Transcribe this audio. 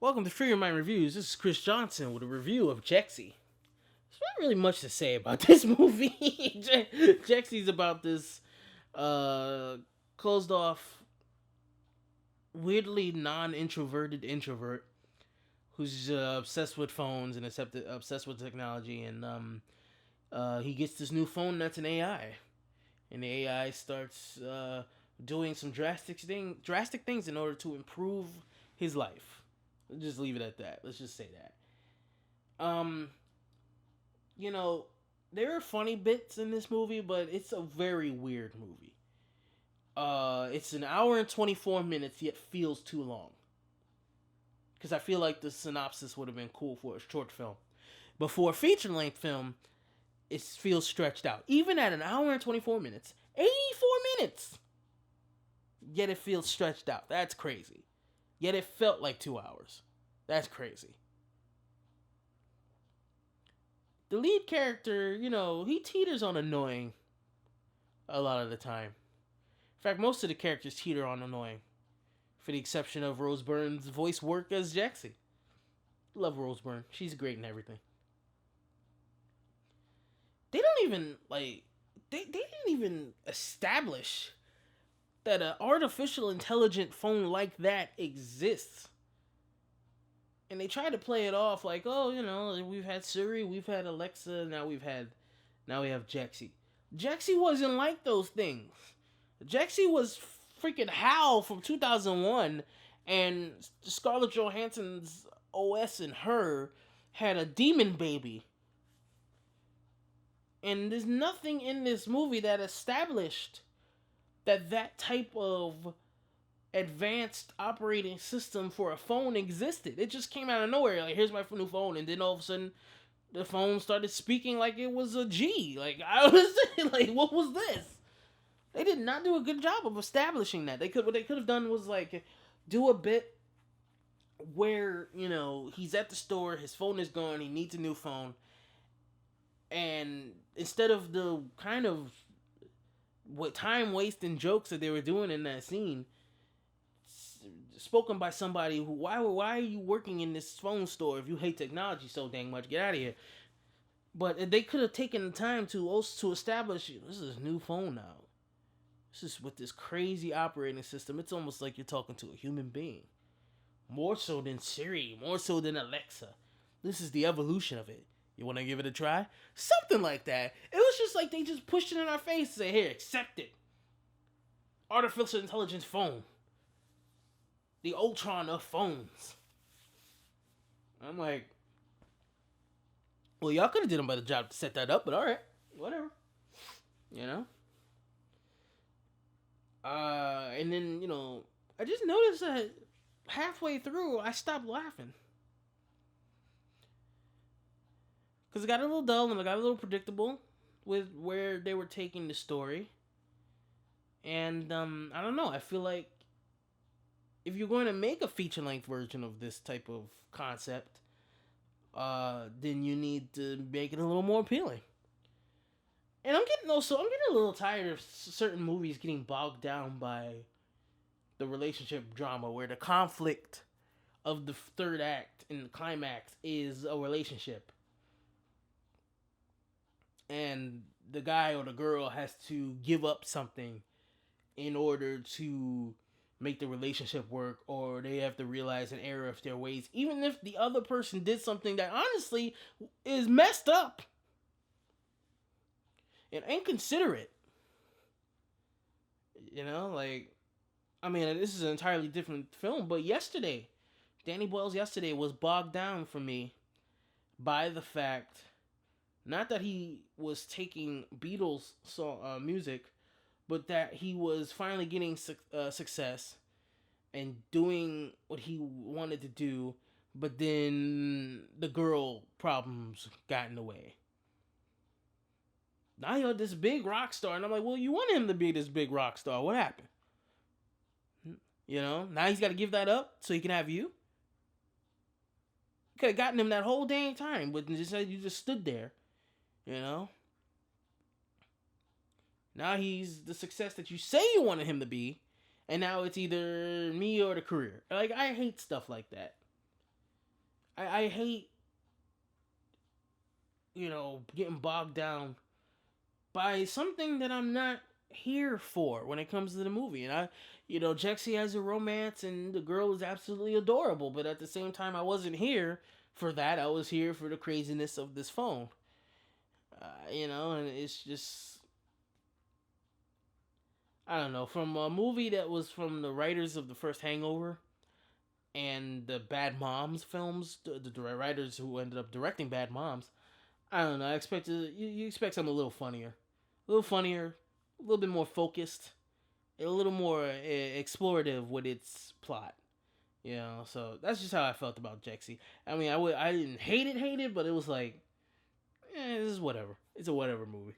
Welcome to Free Your Mind Reviews. This is Chris Johnson with a review of Jexi. There's not really much to say about this movie. Jexi's about this uh, closed off, weirdly non-introverted introvert who's obsessed with phones and obsessed with technology, and he gets this new phone that's an AI, and the AI starts doing some drastic things in order to improve his life. Let's just leave it at that. Let's just say that. You know, there are funny bits in this movie, but it's a very weird movie. It's an hour and 24 minutes, yet feels too long. Because I feel like the synopsis would have been cool for a short film. But for a feature-length film, it feels stretched out. Even at an hour and 24 minutes, 84 minutes! Yet it feels stretched out. That's crazy. Yet it felt like 2 hours. That's crazy. The lead character, he teeters on annoying a lot of the time. In fact, most of the characters teeter on annoying. For the exception of Rose Byrne's voice work as Jexi. Love Rose Byrne. She's great in everything. They don't even, they didn't even establish that an artificial intelligent phone like that exists. And they try to play it off like, oh, we've had Siri, we've had Alexa, now we have Jexi. Jexi wasn't like those things. Jexi was freaking Hal from 2001, and Scarlett Johansson's OS and her had a demon baby. And there's nothing in this movie that established that type of advanced operating system for a phone existed. It just came out of nowhere. Like, here's my new phone, and then all of a sudden, the phone started speaking like it was a G. Like, I was like, what was this? They did not do a good job of establishing that. What they could have done was like do a bit where he's at the store, his phone is gone, he needs a new phone, and instead of the kind of what time wasting jokes that they were doing in that scene, spoken by somebody who why are you working in this phone store if you hate technology so dang much? Get out of here. But they could have taken the time to establish this is a new phone now. This is with this crazy operating system. It's almost like you're talking to a human being. More so than Siri, more so than Alexa. This is the evolution of it. You want to give it a try? Something like that. It was just like they just pushed it in our face and said, here, accept it. Artificial intelligence phone. The Ultron of phones. I'm like, well, y'all could have did a better job to set that up, but alright. Whatever. And then, I just noticed that halfway through, I stopped laughing. Because it got a little dull and it got a little predictable with where they were taking the story. And, I don't know, I feel like if you're going to make a feature-length version of this type of concept, then you need to make it a little more appealing. And I'm getting a little tired of certain movies getting bogged down by the relationship drama where the conflict of the third act and the climax is a relationship. And the guy or the girl has to give up something in order to make the relationship work, or they have to realize an error of their ways, even if the other person did something that honestly is messed up and inconsiderate. This is an entirely different film, but Danny Boyle's Yesterday was bogged down for me by the fact, not that he was taking Beatles song music, but that he was finally getting success and doing what he wanted to do, but then the girl problems got in the way. Now you're this big rock star, and I'm like, well, you wanted him to be this big rock star. What happened? Now he's got to give that up so he can have you. You could have gotten him that whole dang time, but you just stood there. Now he's the success that you say you wanted him to be, and now it's either me or the career. Like, I hate stuff like that. I hate, getting bogged down by something that I'm not here for when it comes to the movie. And Jexi has a romance and the girl is absolutely adorable, but at the same time, I wasn't here for that. I was here for the craziness of this phone. And it's just, I don't know, from a movie that was from the writers of the first Hangover and the Bad Moms films, the writers who ended up directing Bad Moms. I don't know. I expected you expect something a little bit more focused, a little more explorative with its plot. So that's just how I felt about Jexy. I mean, I didn't hate it, but it was like, this is whatever. It's a whatever movie.